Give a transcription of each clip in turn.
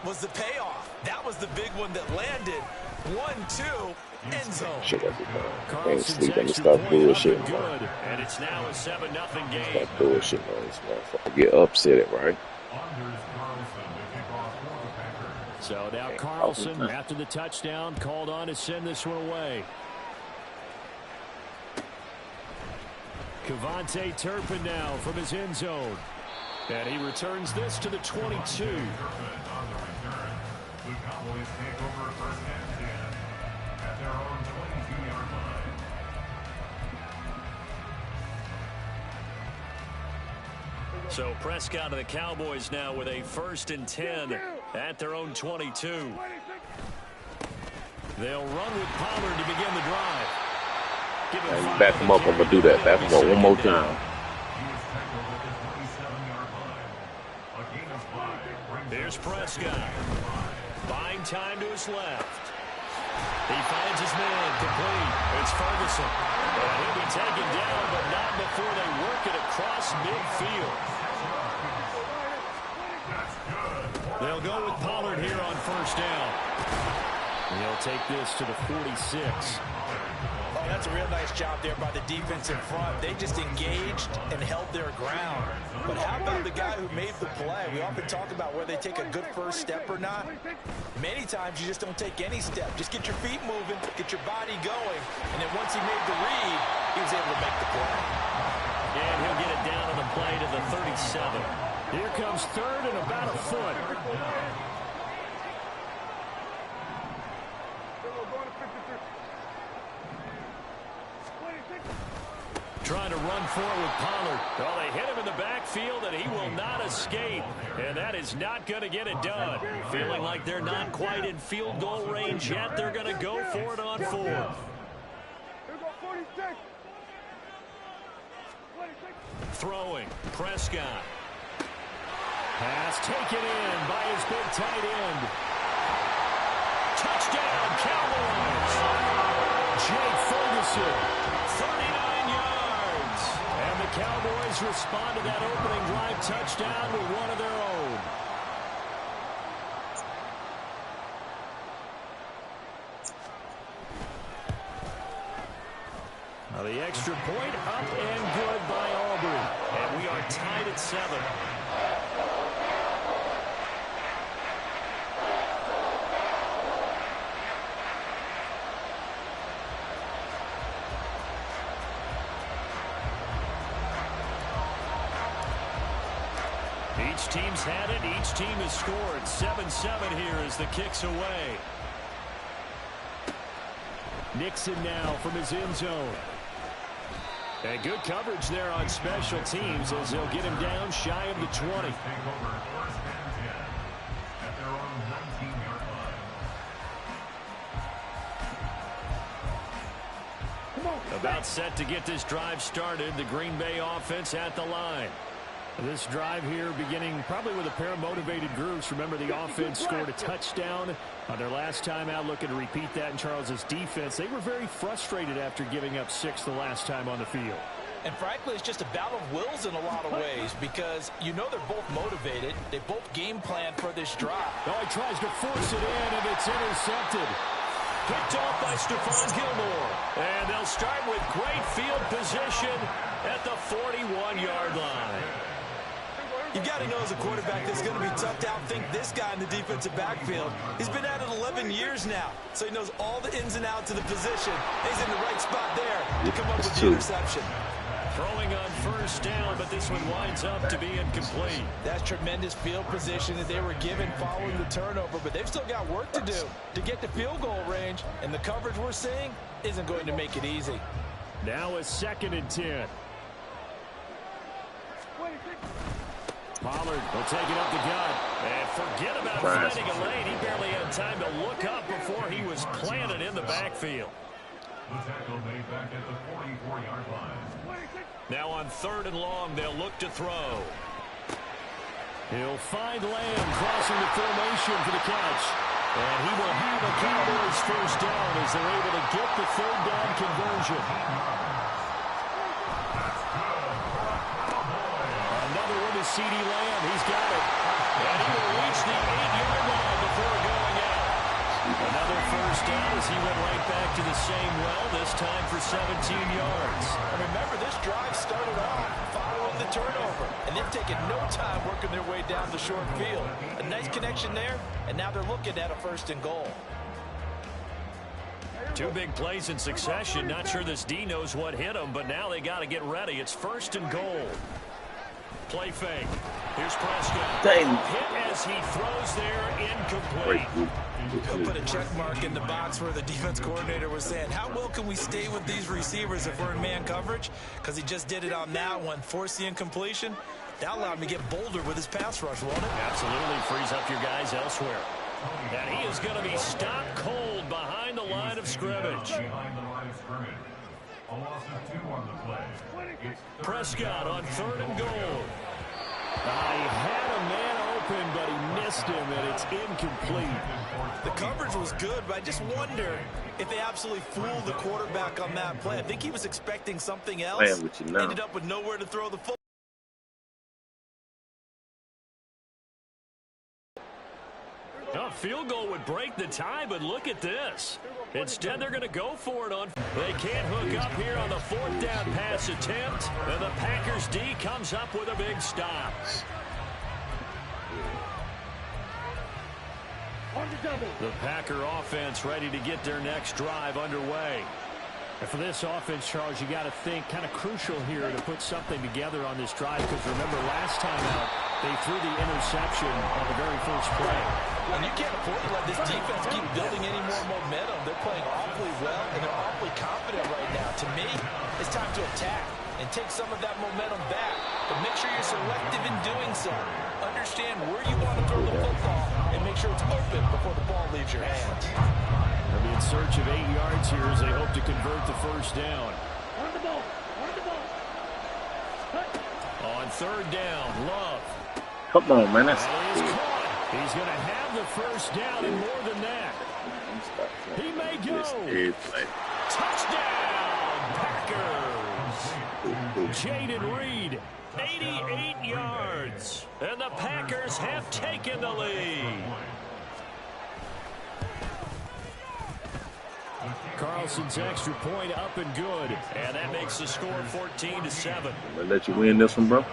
was the payoff. That was the big one that landed. 1-2, end zone. Shit, I ain't sleeping to stop bullshitting, good, and it's now a 7-0 game. Stop bullshitting on this motherfucker. Get upset, right? So now Carlson, after the touchdown, called on to send this one away. Cavante Turpin now from his end zone. And he returns this to the 22. So Prescott and the Cowboys now with a 1st and 10 at their own 22. They'll run with Pollard to begin the drive. And back him up. I'm going to do that. Back him up one more time. Here's Prescott. Buying time to his left. He finds his man complete. It's Ferguson. And he'll be taken down, but not before they work it across midfield. They'll go with Pollard here on 1st down. And he'll take this to the 46. Oh, that's a real nice job there by the defense in front. They just engaged and held their ground. But how about the guy who made the play? We often talk about whether they take a good first step or not. Many times you just don't take any step. Just get your feet moving, get your body going. And then once he made the read, he was able to make the play. And he'll get it down on the play to the 37. Here comes 3rd and about a foot. Trying to run forward with Pollard. Well, they hit him in the backfield, and he will not escape. And that is not going to get it done. Feeling like they're not quite in field goal range yet. They're going to go for it on 4th. Throwing. Prescott. Pass taken in by his big tight end. Touchdown, Cowboys. Jake Ferguson, 39 yards. And the Cowboys respond to that opening drive touchdown with one of their own. Now the extra point up and good by Aubrey. And we are tied at 7. Each team's had it. Each team has scored. 7-7 here as the kick's away. Nixon now from his end zone. And good coverage there on special teams as they'll get him down shy of the 20. About set to get this drive started. The Green Bay offense at the line. This drive here beginning probably with a pair of motivated groups. Remember, the offense scored a touchdown on their last time out, looking to repeat that in Charles's defense. They were very frustrated after giving up 6 the last time on the field. And frankly, it's just a battle of wills in a lot of ways because you know they're both motivated. They both game plan for this drive. Oh, he tries to force it in, and it's intercepted. Picked off by Stephon Gilmore. And they'll start with great field position at the 41-yard line. You've got to know as a quarterback it's going to be tough to outthink this guy in the defensive backfield. He's been at it 11 years now, so he knows all the ins and outs of the position. He's in the right spot there to come up with the interception. Throwing on 1st down, but this one winds up to be incomplete. That's tremendous field position that they were given following the turnover, but they've still got work to do to get to field goal range, and the coverage we're seeing isn't going to make it easy. Now a 2nd and 10. Pollard will take it up the gut. And forget about finding a lane. He barely had time to look up before he was planted in the backfield. Now on 3rd and long, they'll look to throw. He'll find Lamb crossing the formation for the catch. And he will have a Cowboys 1st down as they're able to get the 3rd down conversion. Another one is CeeDee Lamb. He's got it. And he will reach the 8-yard line back to the same well, this time for 17 yards. And remember, this drive started off following the turnover, and they've taken no time working their way down the short field. A nice connection there, and now they're looking at a 1st and goal. 2 big plays in succession. Not sure this D knows what hit him, but now they got to get ready. It's 1st and goal. Play fake. Here's Prescott. Dang. Hit as he throws there, incomplete. He'll put a check mark in the box where the defense coordinator was saying, how well can we stay with these receivers if we're in man coverage? Because he just did it on that one, forced the incompletion. That allowed him to get bolder with his pass rush, won't it? Absolutely frees up your guys elsewhere. And he is going to be stopped cold behind the line of scrimmage. Prescott on 3rd and goal. He had a man open, but he missed him, and it's incomplete. The coverage was good, but I just wonder if they absolutely fooled the quarterback on that play. I think he was expecting something else. Ended up with nowhere to throw the football. A field goal would break the tie, but look at this. Instead, they're going to go for it on. They can't hook up here on the 4th down pass attempt, and the Packers D comes up with a big stop. The Packer offense ready to get their next drive underway. And for this offense, Charles, you got to think kind of crucial here to put something together on this drive, because remember last time out, they threw the interception on the very first play. And you can't afford to let this defense keep building any more momentum. They're playing awfully well, and they're awfully confident right now. To me, it's time to attack and take some of that momentum back. But make sure you're selective in doing so. Understand where you want to throw the football and make sure it's open before the ball leaves your hands. They'll be in search of 8 yards here as they hope to convert the 1st down. On 3rd down, Love. Come on, man. That's He's going to have the 1st down and more than that. He may go. Touchdown, Packers. Jaden Reed, 88 yards. And the Packers have taken the lead. Carlson's extra point up and good. And that makes the score 14-7. I'll let you win this one, bro.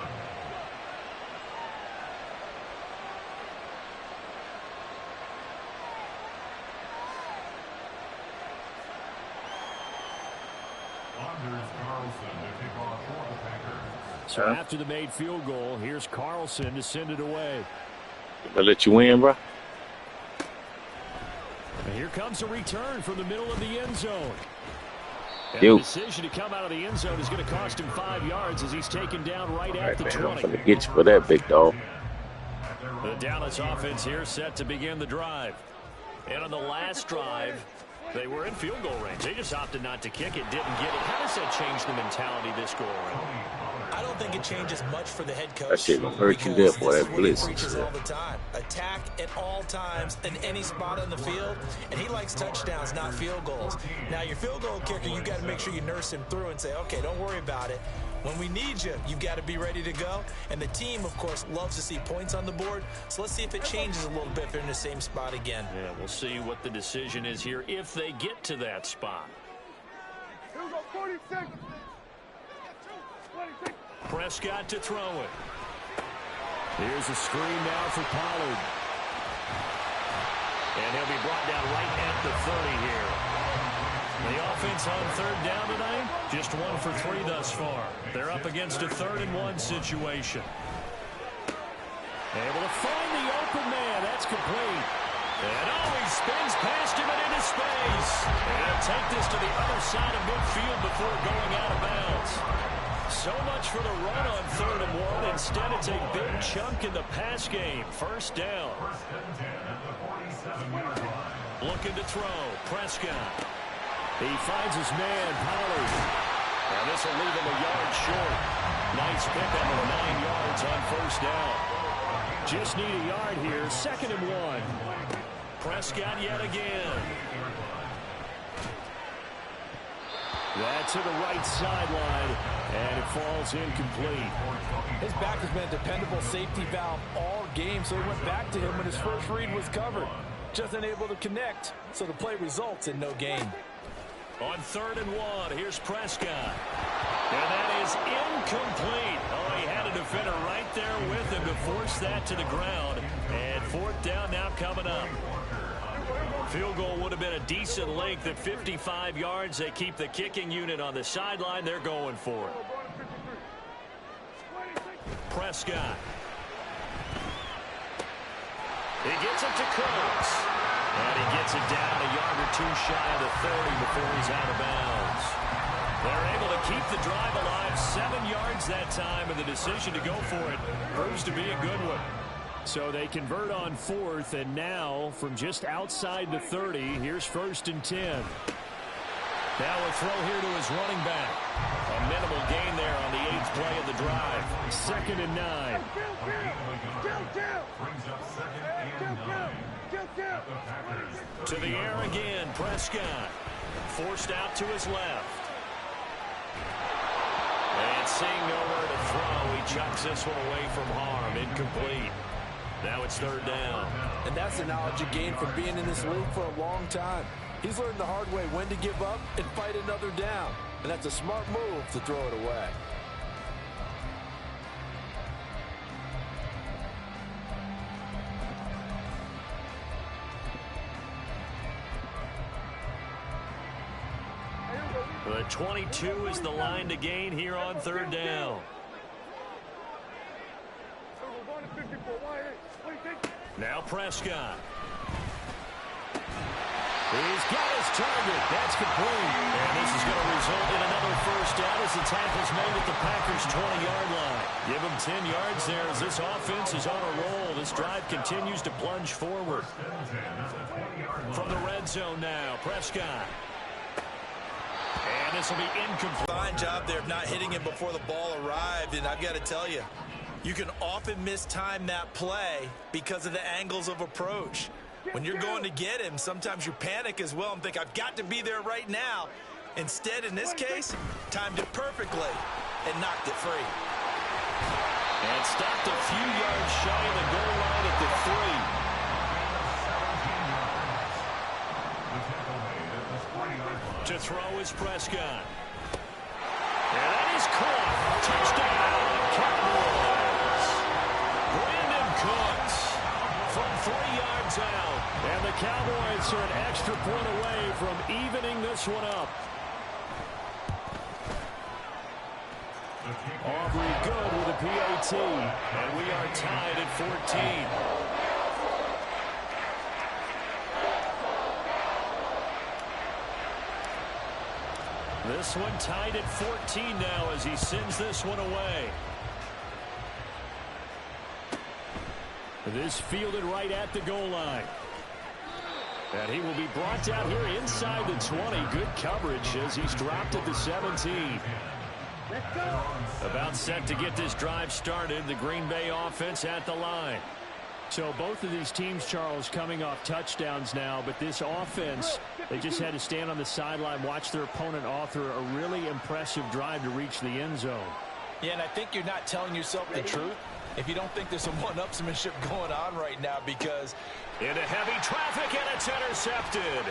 So after the made field goal, here's Carlson to send it away. I'll let you win, bro. And here comes a return from the middle of the end zone. And the decision to come out of the end zone is going to cost him 5 yards as he's taken down right at the 20. I'm going to get you for that, big dog. The Dallas offense here set to begin the drive. And on the last drive, they were in field goal range. They just opted not to kick it, didn't get it. How does that change the mentality this go around? I don't think it changes much for the head coach. That shit gonna hurt you there for that blitz. All the time. Attack at all times in any spot on the field, and he likes touchdowns, not field goals. Now, your field goal kicker, you got to make sure you nurse him through and say, okay, don't worry about it. When we need you, you've got to be ready to go. And the team, of course, loves to see points on the board. So let's see if it changes a little bit if they're in the same spot again. Yeah, we'll see what the decision is here if they get to that spot. Here we go, 46. Prescott to throw it. Here's a screen now for Pollard. And he'll be brought down right at the 30 here. The offense on 3rd down tonight, just 1 for 3 thus far. They're up against a 3rd and 1 situation. Able to find the open man. That's complete. And he spins past him and into space. And he'll take this to the other side of midfield before going out of bounds. So much for the run on 3rd and 1. Instead, it's a big chunk in the pass game. 1st down. Looking to throw. Prescott. He finds his man, Pollard. And this will leave him a yard short. Nice pickup of 9 yards on 1st down. Just need a yard here. 2nd and 1. Prescott yet again. That's to the right sideline, and it falls incomplete. His back has been a dependable safety valve all game, so he went back to him when his first read was covered. Just unable to connect, so the play results in no gain. On 3rd and 1, here's Prescott. And that is incomplete. Oh, he had a defender right there with him to force that to the ground. And 4th down now coming up. Field goal would have been a decent length at 55 yards. They keep the kicking unit on the sideline. They're going for it. Prescott. He gets it to Cooks. And he gets it down a yard or two shy of the 30 before he's out of bounds. They're able to keep the drive alive, 7 yards that time, and the decision to go for it proves to be a good one. So they convert on 4th, and now from just outside the 30, here's 1st and 10. Now a throw here to his running back. A minimal gain there on the 8th play of the drive. 2nd and 9. To the air again, Prescott. Forced out to his left. And seeing nowhere to throw, he chucks this one away from harm. Incomplete. Now it's 3rd down. And that's the knowledge you gain from being in this league for a long time. He's learned the hard way when to give up and fight another down. And that's a smart move to throw it away. The 22 is the line to gain here on 3rd down. Now Prescott. He's got his target. That's complete. And this is going to result in another 1st down as the tackle's made at the Packers' 20-yard line. Give him 10 yards there as this offense is on a roll. This drive continues to plunge forward. From the red zone now, Prescott. And this will be incomplete. Fine job there of not hitting him before the ball arrived. And I've got to tell you, you can often mistime that play because of the angles of approach. When you're going to get him, sometimes you panic as well and think, I've got to be there right now. Instead, in this case, timed it perfectly and knocked it free. And stopped a few yards shy of the goal line at the 3. To throw is Prescott. And that is caught. Touchdown, Cowboys. Brandon Cooks from 3 yards out. And the Cowboys are an extra point away from evening this one up. Aubrey good with a PAT. And we are tied at 14. This one tied at 14 now as he sends this one away. This fielded right at the goal line. And he will be brought down here inside the 20. Good coverage as he's dropped at the 17. About set to get this drive started. The Green Bay offense at the line. So both of these teams, Charles, coming off touchdowns now, but this offense, they just had to stand on the sideline, watch their opponent author a really impressive drive to reach the end zone. Yeah, and I think you're not telling yourself the truth if you don't think there's some one-upsmanship going on right now, because into heavy traffic, and it's intercepted.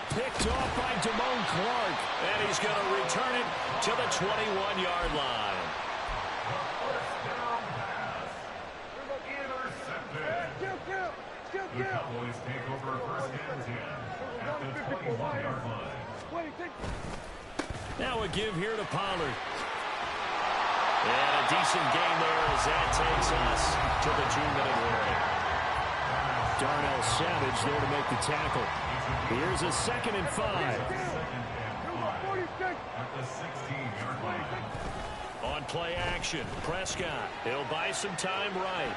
Picked off by Damone Clark, and he's going to return it to the 21-yard line. The Cowboys take over 1st and 10 at the 21-yard line. Now a give here to Pollard. And a decent gain there as that takes us to the 2-minute warning. Darnell Savage there to make the tackle. Here's a 2nd and 5. At the 16-yard line. On play action, Prescott. He'll buy some time right.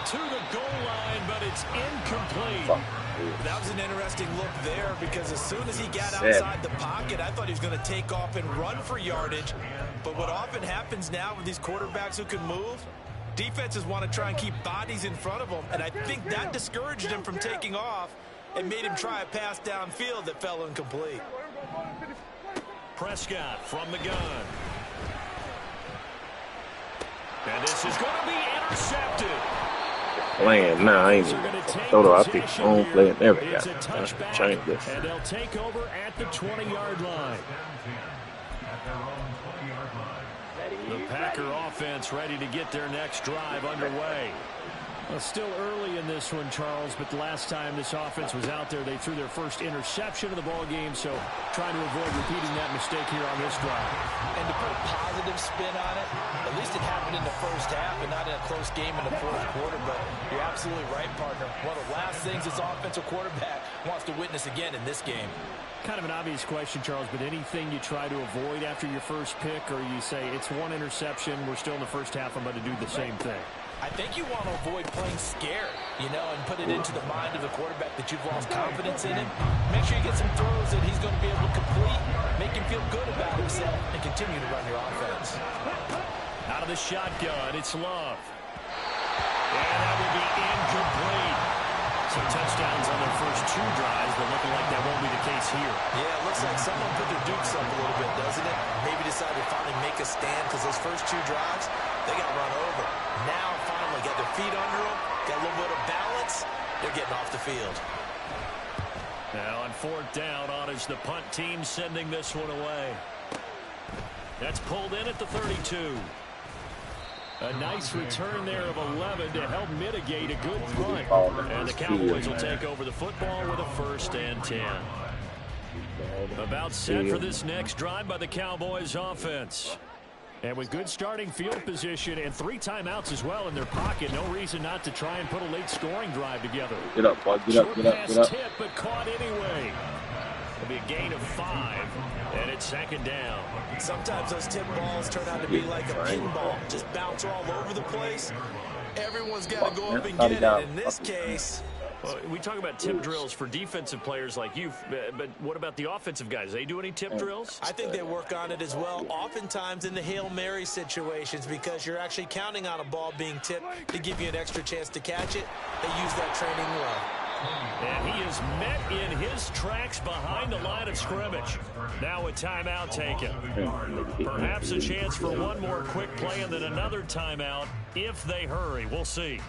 To the goal line, but it's incomplete. That was an interesting look there, because as soon as he got outside the pocket, I thought he was going to take off and run for yardage. But what often happens now with these quarterbacks who can move, defenses want to try and keep bodies in front of them, and I think that discouraged him from taking off and made him try a pass downfield that fell incomplete. Prescott from the gun. And this is going to be intercepted. playing now. I ain't even Soto. I picked home play and everything. I changed this. And they'll take over at the 20-yard line. The Packer offense ready to get their next drive underway. Well, still early in this one, Charles, but the last time this offense was out there, they threw their first interception of the ball game, so trying to avoid repeating that mistake here on this drive. And to put a positive spin on it, at least it happened in the first half and not in a close game in the fourth quarter, but you're absolutely right, partner. One of the last things this offensive quarterback wants to witness again in this game. Kind of an obvious question, Charles, but anything you try to avoid after your first pick, or you say it's one interception, we're still in the first half, I'm going to do the same thing? I think you want to avoid playing scared, you know, and put it into the mind of the quarterback that you've lost confidence in him. Make sure you get some throws that he's going to be able to complete, make him feel good about himself, and continue to run your offense. Out of the shotgun, it's Love. And that will be incomplete. Some touchdowns on their first two drives, but looking like that won't be the case here. Yeah, it looks like someone put their dukes up a little bit, doesn't it? Maybe decided to finally make a stand because those first two drives, they got run over. Now, finally, got their feet under them, got a little bit of balance, they're getting off the field. Now on fourth down, on is the punt team sending this one away. That's pulled in at the 32. A nice return there of 11 to help mitigate a good punt. And the Cowboys will take over the football with a 1st and 10. About set for this next drive by the Cowboys offense. And with good starting field position and 3 timeouts as well in their pocket, no reason not to try and put a late scoring drive together. Get up, bud. Get up, get up, get up. Tip, but caught anyway. It'll be a gain of 5, and it's 2nd down. Sometimes those tip balls turn out to be like a pinball, just bounce all over the place. Everyone's got to go up and get it. In this case, well, we talk about tip drills for defensive players like you, but what about the offensive guys? They do any tip drills? I think they work on it as well, oftentimes in the Hail Mary situations, because you're actually counting on a ball being tipped to give you an extra chance to catch it. They use that training well. And he is met in his tracks behind the line of scrimmage. Now a timeout taken. Perhaps a chance for one more quick play and then another timeout if they hurry. We'll see.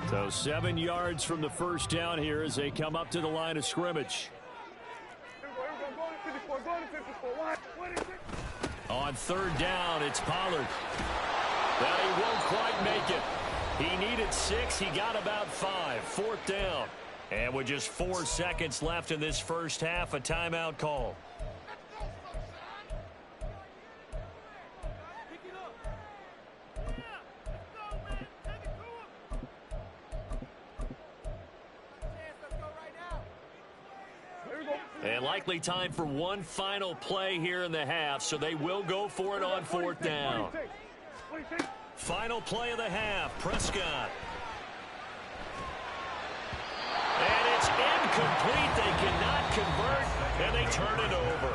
So 7 yards from the first down here as they come up to the line of scrimmage. On 3rd down, it's Pollard. Well, he won't quite make it. He needed 6. He got about 5. 4th down. And with just 4 seconds left in this first half, a timeout call. And likely time for one final play here in the half, so they will go for it on 4th down. Final play of the half, Prescott. And it's incomplete. They cannot convert, and they turn it over.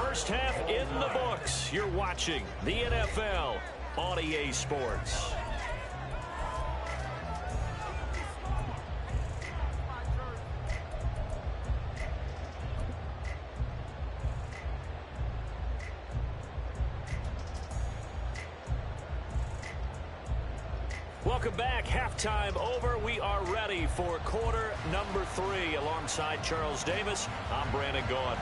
First half in the books. You're watching the NFL on EA Sports. Welcome back. Halftime over. We are ready for quarter number 3. Alongside Charles Davis, I'm Brandon Gaudin.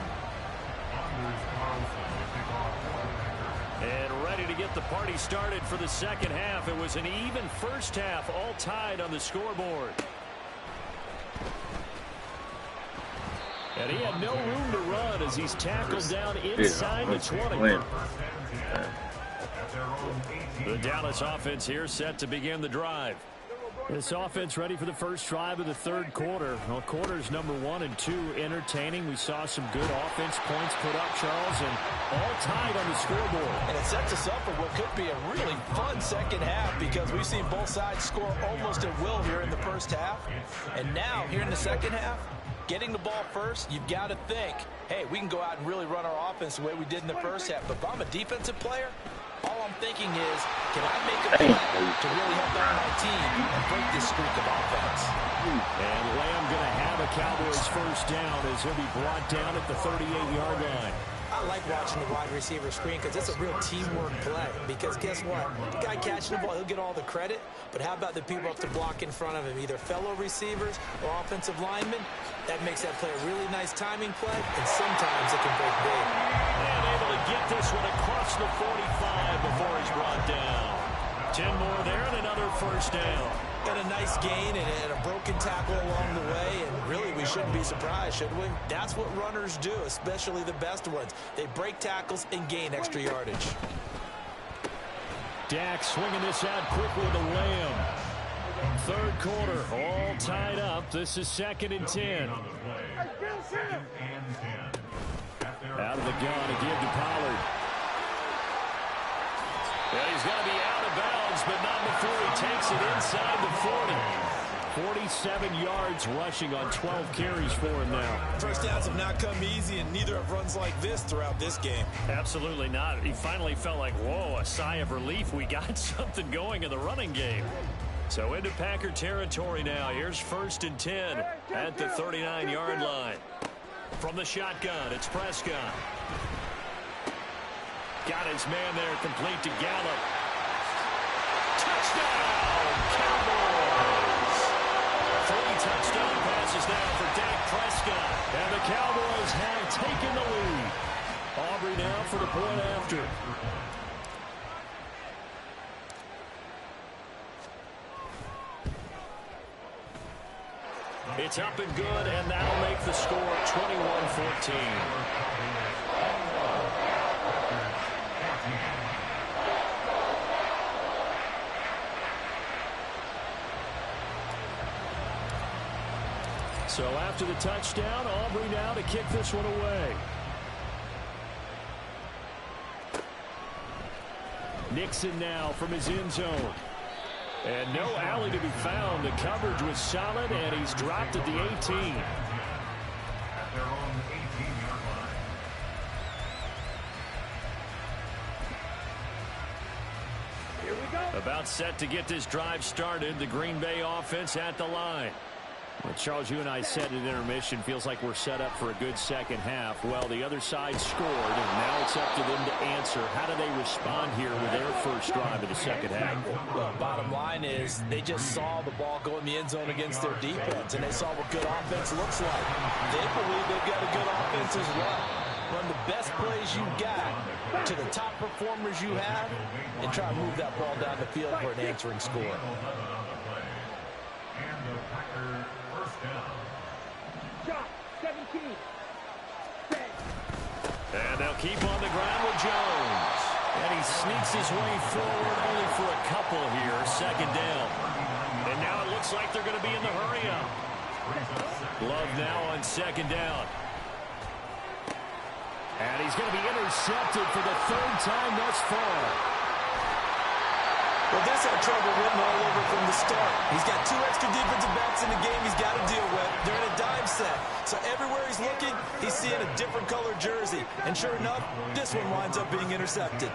And ready to get the party started for the second half. It was an even first half, all tied on the scoreboard. And he had no room to run as he's tackled down inside the 20. The Dallas offense here set to begin the drive. This offense ready for the first drive of the 3rd quarter. Well, quarters number 1 and 2 entertaining. We saw some good offense points put up, Charles, and all tied on the scoreboard. And it sets us up for what could be a really fun second half because we've seen both sides score almost at will here in the first half. And now, here in the second half, getting the ball first, you've got to think, hey, we can go out and really run our offense the way we did in the first half. But if I'm a defensive player, All I'm thinking is, can I make a play to really help out my team and break this streak of offense? And Lamb going to have a Cowboys first down as he'll be brought down at the 38-yard line. I like watching the wide receiver screen because it's a real teamwork play. Because guess what? The guy catching the ball, he'll get all the credit. But how about the people up to block in front of him, either fellow receivers or offensive linemen? That makes that play a really nice timing play, and sometimes it can break big. And able to get this one across the 45 before he's brought down. 10 more there and another first down. Got a nice gain and a broken tackle along the way, and really we shouldn't be surprised, should we? That's what runners do, especially the best ones. They break tackles and gain extra yardage. Dak swinging this out quickly to Lamb. Third quarter, all tied up. This is 2nd and 10. Out of the gun to give to Pollard. Well, he's going to be out of bounds, but not before he takes it inside the 40. 47 yards rushing on 12 carries for him now. First downs have not come easy, and neither have runs like this throughout this game. Absolutely not. He finally felt like, whoa, a sigh of relief. We got something going in the running game. So into Packer territory now. Here's 1st and 10 at the 39-yard line. From the shotgun, it's Prescott. Got his man there, complete to Gallup. Touchdown, Cowboys! 3 touchdown passes now for Dak Prescott. And the Cowboys have taken the lead. Aubrey now for the point after. It's up and good, and that'll make the score 21-14. So after the touchdown, Aubrey now to kick this one away. Nixon now from his end zone. And no alley to be found. The coverage was solid, and he's dropped at the 18. At their own 18-yard line. Here we go. About set to get this drive started. The Green Bay offense at the line. Well, Charles, you and I said at intermission, feels like we're set up for a good second half. Well, the other side scored, and now it's up to them to answer. How do they respond here with their first drive of the second half? Well, bottom line is they just saw the ball go in the end zone against their defense, and they saw what good offense looks like. They believe they've got a good offense as well. Run the best plays you got to the top performers you have, and try to move that ball down the field for an answering score. And the Packer first down. Shot, 17. And they'll keep on the ground with Jones. And he sneaks his way forward only for a couple here. Second down. And now it looks like they're going to be in the hurry-up. Love now on second down. And he's going to be intercepted for the 3rd time thus far. Well, this had trouble written all over from the start. He's got 2 extra defensive backs in the game he's got to deal with. They're in a dime set. So everywhere he's looking, he's seeing a different colored jersey. And sure enough, this one winds up being intercepted.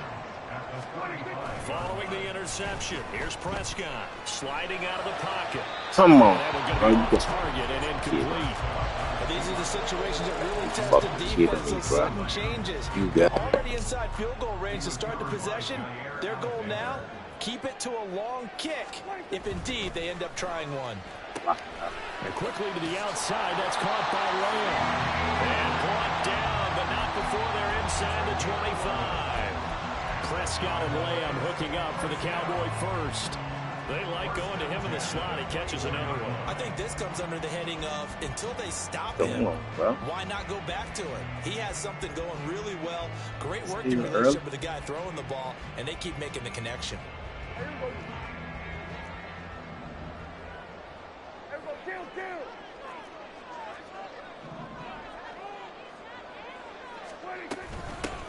Following the interception, here's Prescott sliding out of the pocket. Come on. That one going to be off target and incomplete. These are the situations that really test the defense. Those sudden changes. They're already inside field goal range to start the possession. Their goal now, keep it to a long kick, if indeed they end up trying one. And quickly to the outside, that's caught by Lamb. And brought down, but not before they're inside the 25. Prescott and Lamb hooking up for the Cowboy first. They like going to him in the slot. He catches another one. I think this comes under the heading of, until they stop him, why not go back to it? He has something going really well. Great working relationship with the guy throwing the ball, and they keep making the connection.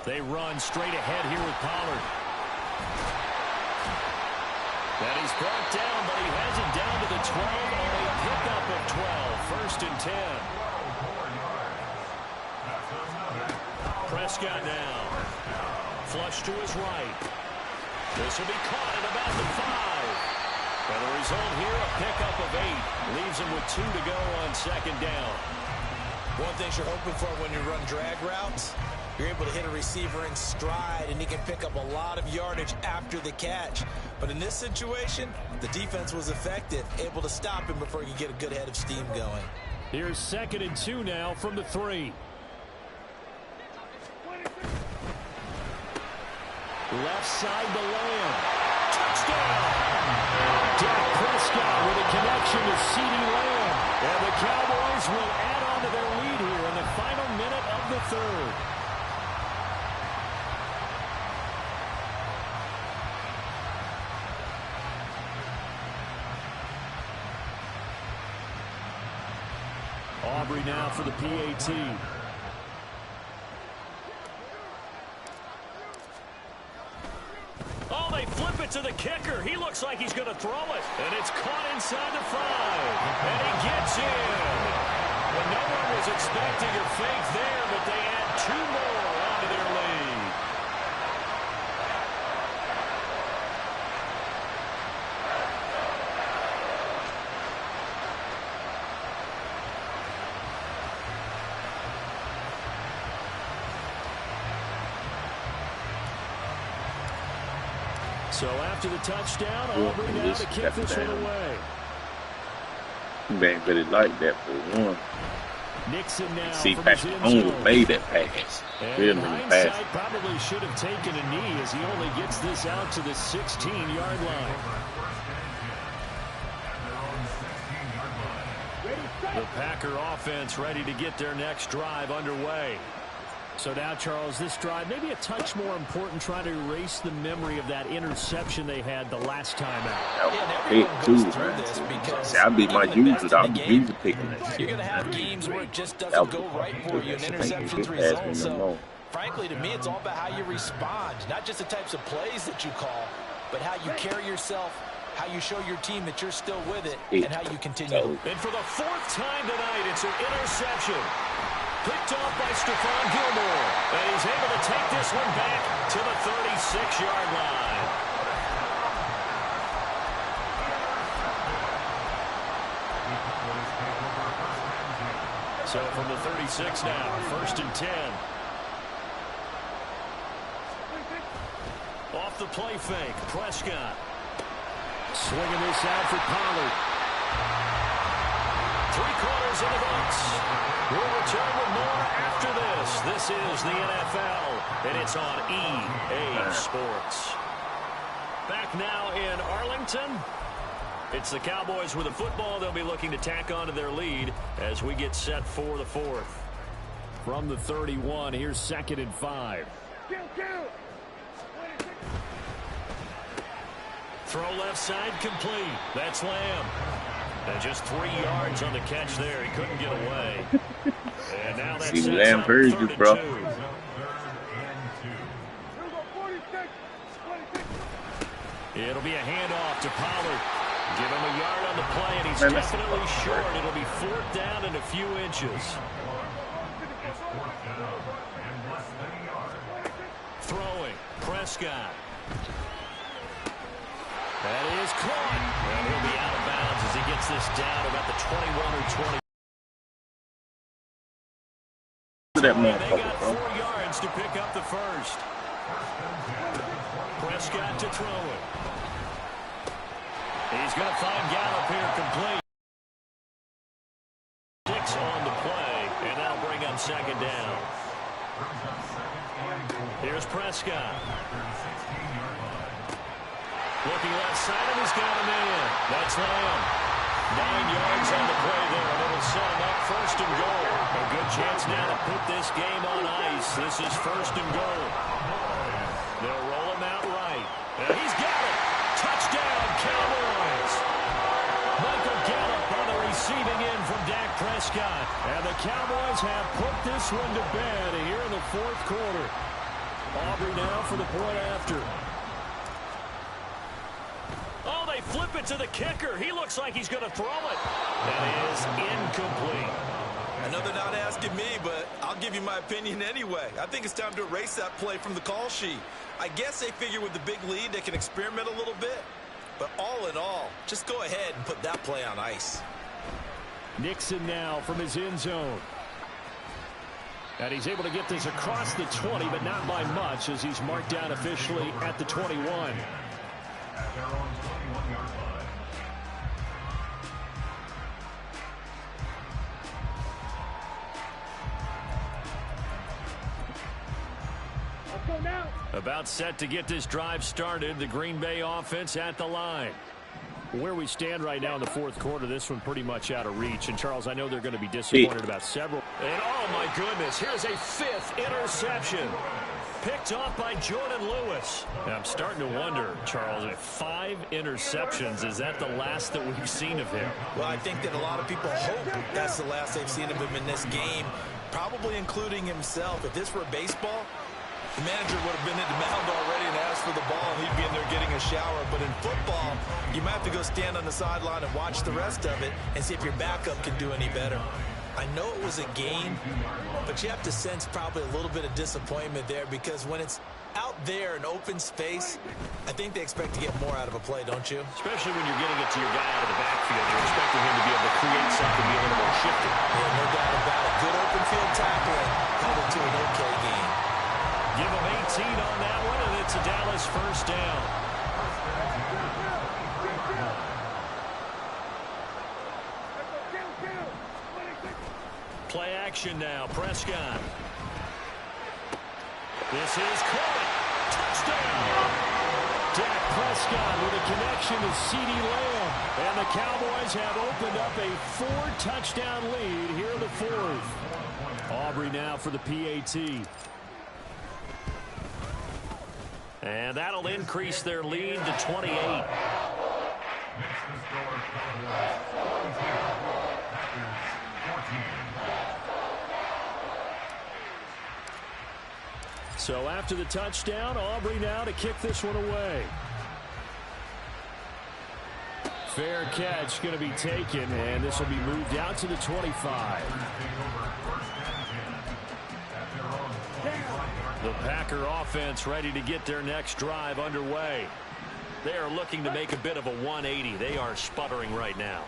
They run straight ahead here with Pollard. And he's brought down, but he has it down to the 12 on a pickup of 12. 1st and 10. Prescott now. Flush to his right. This will be caught at about the 5. And the result here, a pickup of 8. Leaves him with 2 to go on second down. One thing you're hoping for when you run drag routes, you're able to hit a receiver in stride, and he can pick up a lot of yardage after the catch. But in this situation, the defense was effective, able to stop him before he could get a good head of steam going. Here's 2nd and 2 now from the 3. Left side to Lamb. Touchdown! Dak Prescott with a connection to CeeDee Lamb. And the Cowboys will add on to their lead here in the final minute of the 3rd. Aubrey now for the PAT. Oh, they flip it to the kicker. He looks like he's going to throw it. And it's caught inside the 5. And he gets in. Well, no one was expecting a fake there, but they add 2 more onto their lead. So after the touchdown, Aubrey now to kick this one away. You ain't really like that for one. Nixon now See, from Patrick his end Mahomes zone. made that pass. And in hindsight, probably should have taken a knee as he only gets this out to the 16-yard line. The Packer offense ready to get their next drive underway. So now, Charles, this drive maybe a touch more important, trying to erase the memory of that interception they had the last time out. Hit too, man. See, I'd be my usual. I'd be usually picking that shit. You're going to have games where it just doesn't go right for you, and interceptions result. So, frankly, to me, it's all about how you respond, not just the types of plays that you call, but how you carry yourself, how you show your team that you're still with it, and how you continue. And for the 4th time tonight, it's an interception. Picked off by Stephon Gilmore. And he's able to take this one back to the 36-yard line. So from the 36 now, 1st and 10. Off the play fake, Prescott. Swinging this out for Pollard. 3 quarters in the books. We'll return with more after this. This is the NFL, and it's on EA Sports. Back now in Arlington. It's the Cowboys with the football. They'll be looking to tack onto their lead as we get set for the 4th. From the 31, here's 2nd and 5. Throw left side complete. That's Lamb. And just 3 yards on the catch there. He couldn't get away. And now that's See, Lamb heard you, bro. It'll be a handoff to Pollard. Give him a yard on the play, and he's definitely short. It'll be 4th down and a few inches. Throwing. Prescott. That is caught. And he'll be out of bounds as he gets this down about the 21 or 20. That they got 4 yards to pick up the 1st. Prescott to throw it. He's going to find Gallup here complete. 6 on the play, and that'll bring up 2nd down. Here's Prescott. Looking left side, and he's got him in. That's Lamb. 9 yards on the play there, and it'll set him up 1st and goal. A good chance now to put this game on ice. This is 1st and goal. They'll roll him out right. And he's got it. Touchdown, Cowboys. Michael Gallup on the receiving end from Dak Prescott. And the Cowboys have put this one to bed here in the 4th quarter. Aubrey now for the point after. Oh, they flip it to the kicker. He looks like he's going to throw it. That is incomplete. I know they're not asking me, but I'll give you my opinion anyway. I think it's time to erase that play from the call sheet. I guess they figure with the big lead they can experiment a little bit. But all in all, just go ahead and put that play on ice. Nixon now from his end zone. And he's able to get this across the 20, but not by much as he's marked down officially at the 21. At their own 21-yard line. Let's go now. About set to get this drive started. The Green Bay offense at the line. Where we stand right now in the fourth quarter, this one pretty much out of reach. And, Charles, I know they're going to be disappointed about several. And, oh, my goodness, here's a 5th interception. Picked off by Jordan Lewis. And I'm starting to wonder, Charles, if 5 interceptions, is that the last that we've seen of him? Well, I think that a lot of people hope that's the last they've seen of him in this game, probably including himself. If this were baseball, the manager would have been in the mound already and asked for the ball, and he'd be in there getting a shower. But in football, you might have to go stand on the sideline and watch the rest of it and see if your backup can do any better. I know it was a game, but you have to sense probably a little bit of disappointment there because when it's out there in open space, I think they expect to get more out of a play, don't you? Especially when you're getting it to your guy out of the backfield. You're expecting him to be able to create something, be a little more shifty. Yeah, no doubt about it. Good open field tackling held it to an okay game. Give him 18 on that one, and it's a Dallas first down. Play action now. Prescott. This is caught. Touchdown. Dak Prescott with a connection to CeeDee Lamb. And the Cowboys have opened up a 4-touchdown lead here in the fourth. Aubrey now for the PAT. And that'll increase their lead to 28. So after the touchdown, Aubrey now to kick this one away. Fair catch going to be taken, and this will be moved out to the 25. The Packer offense ready to get their next drive underway. They are looking to make a bit of a 180. They are sputtering right now.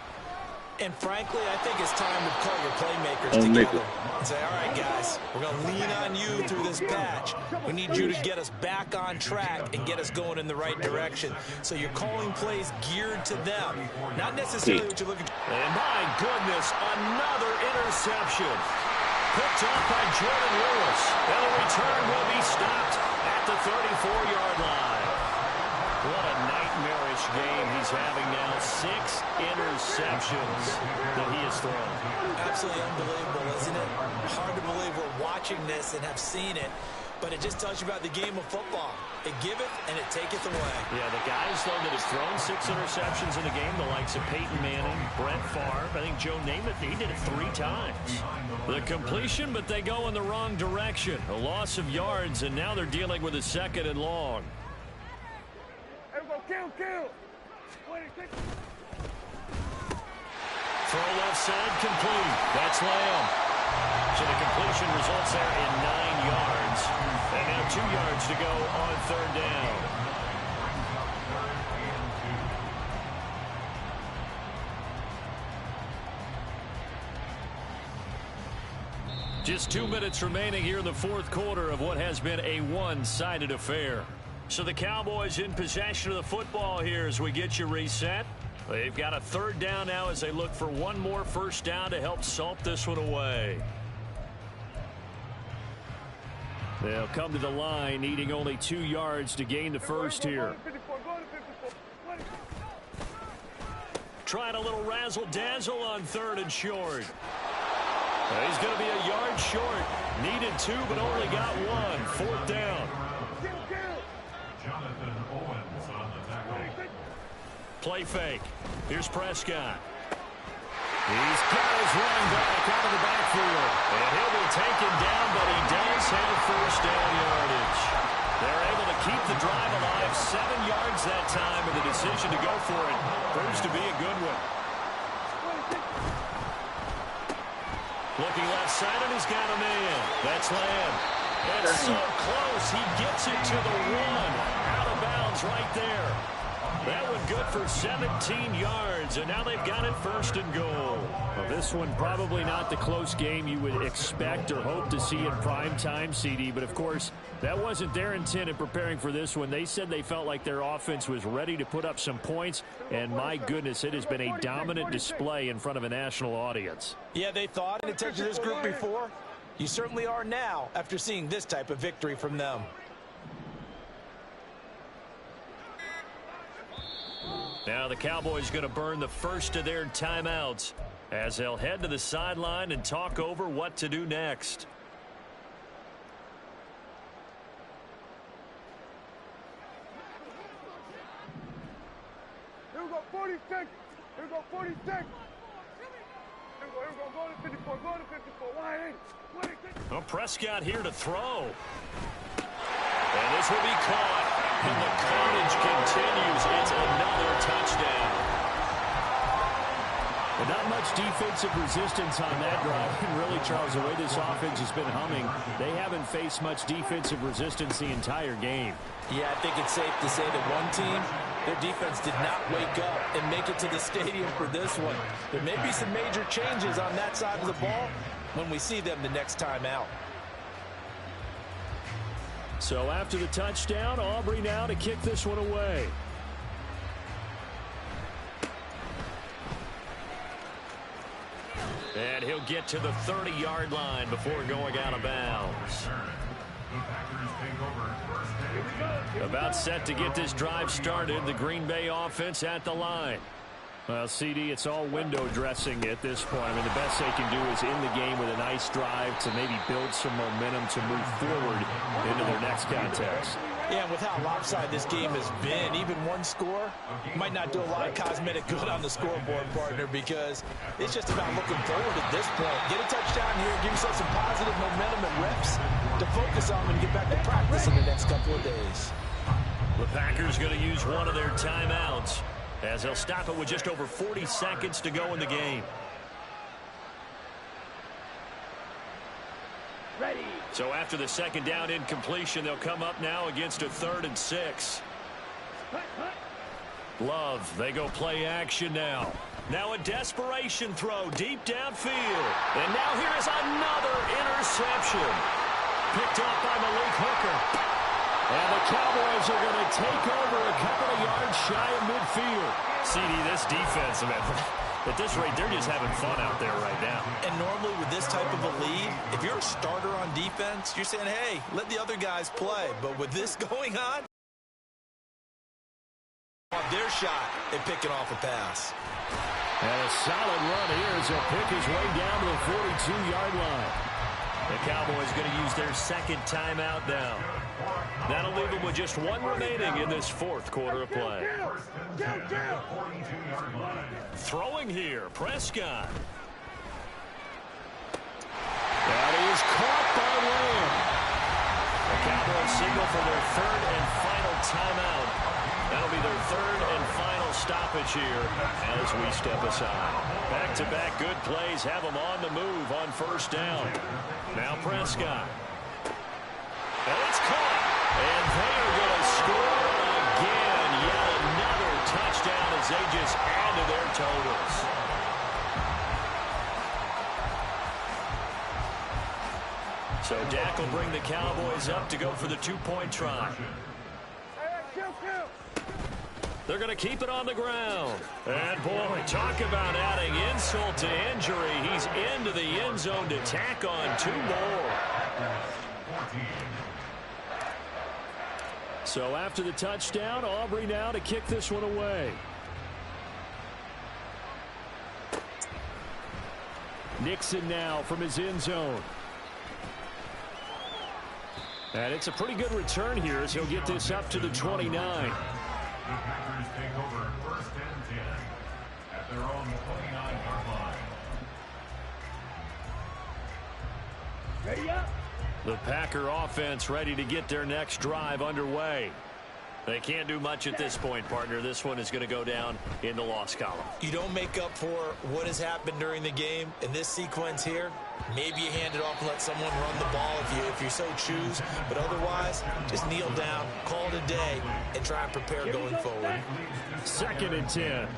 And frankly, I think it's time to call your playmakers together and say, all right, guys, we're going to lean on you through this patch. We need you to get us back on track and get us going in the right direction. So you're calling plays geared to them, not necessarily what you're looking for. And my goodness, another interception. Picked off by Jordan Lewis. And the return will be stopped at the 34-yard line. What a nightmarish game he's having now. 6 interceptions that he has thrown. Absolutely unbelievable, isn't it? Hard to believe we're watching this and have seen it. But it just tells you about the game of football. It giveth and it taketh away. Yeah, the guys, though, that have thrown 6 interceptions in a game, the likes of Peyton Manning, Brett Favre, I think Joe Namath, he did it 3 times. The completion, but they go in the wrong direction. A loss of yards, and now they're dealing with a 2nd and long. Kill. Throw left side, complete. That's Lamb. So the completion results there in 9 yards. And now 2 yards to go on 3rd down. Just 2 minutes remaining here in the fourth quarter of what has been a one-sided affair. So the Cowboys in possession of the football here as we get you reset. They've got a 3rd down now as they look for one more first down to help salt this one away. They'll come to the line, needing only 2 yards to gain the first here. Trying a little razzle-dazzle on 3rd and short. He's going to be a yard short. Needed 2, but only got 1. 4th down. Jonathan Owens on the tackle. Play fake. Here's Prescott. He's got his running back out of the backfield. And he'll be taken down, but he does have first down yardage. They're able to keep the drive alive. 7 yards that time, and the decision to go for it proves to be a good one. Looking left side, and he's got a man. That's Lamb. It's so close. He gets it to the one. Out of bounds right there. That one good for 17 yards, and now they've got it first and goal. Well, this one probably not the close game you would expect or hope to see in prime time, CD, but of course, that wasn't their intent in preparing for this one. They said they felt like their offense was ready to put up some points, and my goodness, it has been a dominant display in front of a national audience. Yeah, they thought in attention to this group before. You certainly are now after seeing this type of victory from them. Now the Cowboys going to burn the first of their timeouts as they'll head to the sideline and talk over what to do next. Here we go, 46. Here we go, 46. Here we go, go to 54, go to 54. Why ain't? Well, Prescott here to throw. And this will be caught. And the carnage continues. It's another touchdown. Well, not much defensive resistance on that drive. And really, Charles, the way this offense has been humming, they haven't faced much defensive resistance the entire game. Yeah, I think it's safe to say that one team, their defense did not wake up and make it to the stadium for this one. There may be some major changes on that side of the ball when we see them the next time out. So after the touchdown, Aubrey now to kick this one away. And he'll get to the 30-yard line before going out of bounds. About set to get this drive started, the Green Bay offense at the line. Well, CD, it's all window dressing at this point. I mean, the best they can do is end the game with a nice drive to maybe build some momentum to move forward into their next contest. Yeah, and with how lopsided this game has been, even one score might not do a lot of cosmetic good on the scoreboard, partner, because it's just about looking forward at this point. Get a touchdown here, give yourself some positive momentum and reps to focus on and get back to practice in the next couple of days. The Packers going to use one of their timeouts, as they'll stop it with just over 40 seconds to go in the game. Ready. So after the second down incompletion, they'll come up now against a 3rd and 6. Love, they go play action now. Now a desperation throw deep downfield. And now here is another interception. Picked off by Malik Hooker. And the Cowboys are going to take over a couple of yards shy of midfield. CD, this defense, man, at this rate, they're just having fun out there right now. And normally with this type of a lead, if you're a starter on defense, you're saying, hey, let the other guys play. But with this going on, their shot at picking off a pass. And a solid run here as he'll pick his way down to the 42-yard line. The Cowboys going to use their second timeout now. That'll leave them with just one remaining in this 4th quarter of play. Throwing here, Prescott. That is caught by Lamb. The Cowboys signal for their 3rd and final timeout. That'll be their 3rd and final stoppage here as we step aside. Back-to-back good plays have them on the move on 1st down. Now Prescott. And it's caught. And they are going to score again. Yet another touchdown as they just add to their totals. So Dak will bring the Cowboys up to go for the 2-point try. They're going to keep it on the ground. And, boy, talk about adding insult to injury. He's into the end zone to tack on 2 more. So after the touchdown, Aubrey now to kick this one away. Nixon now from his end zone. And it's a pretty good return here as he'll get this up to the 29. The Packers take over 1st and 10 at their own 29-yard line. Ready up. The Packer offense ready to get their next drive underway. They can't do much at this point, partner. This one is going to go down in the loss column. You don't make up for what has happened during the game. In this sequence here, maybe you hand it off and let someone run the ball if you so choose. But otherwise, just kneel down, call it a day, and try and prepare going forward. 2nd and 10.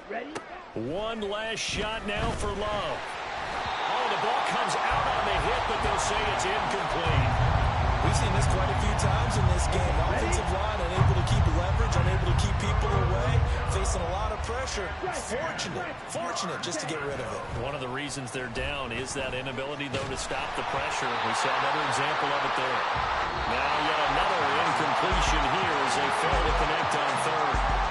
Ready? One last shot now for Love. Oh, the ball comes out on the hit, but they'll say it's incomplete. We've seen this quite a few times in this game. Offensive line unable to keep leverage, unable to keep people away, facing a lot of pressure. Fortunate just to get rid of it. One of the reasons they're down is that inability, though, to stop the pressure. We saw another example of it there. Now yet another incompletion here as they fail to connect on 3rd.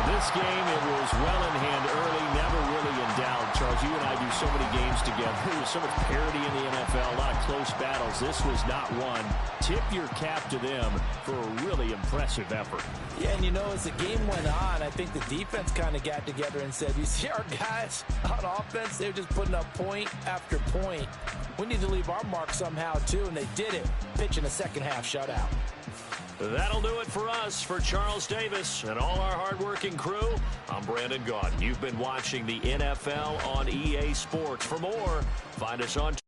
This game, it was well in hand early, never really in doubt. Charles, you and I do so many games together. There's so much parity in the NFL, a lot of close battles. This was not one. Tip your cap to them for a really impressive effort. Yeah, and you know, as the game went on, I think the defense kind of got together and said, you see our guys on offense, they're just putting up point after point. We need to leave our mark somehow, too, and they did it, pitching a second-half shutout. That'll do it for us. For Charles Davis and all our hardworking crew, I'm Brandon Gaudin. You've been watching the NFL on EA Sports. For more, find us on Twitter.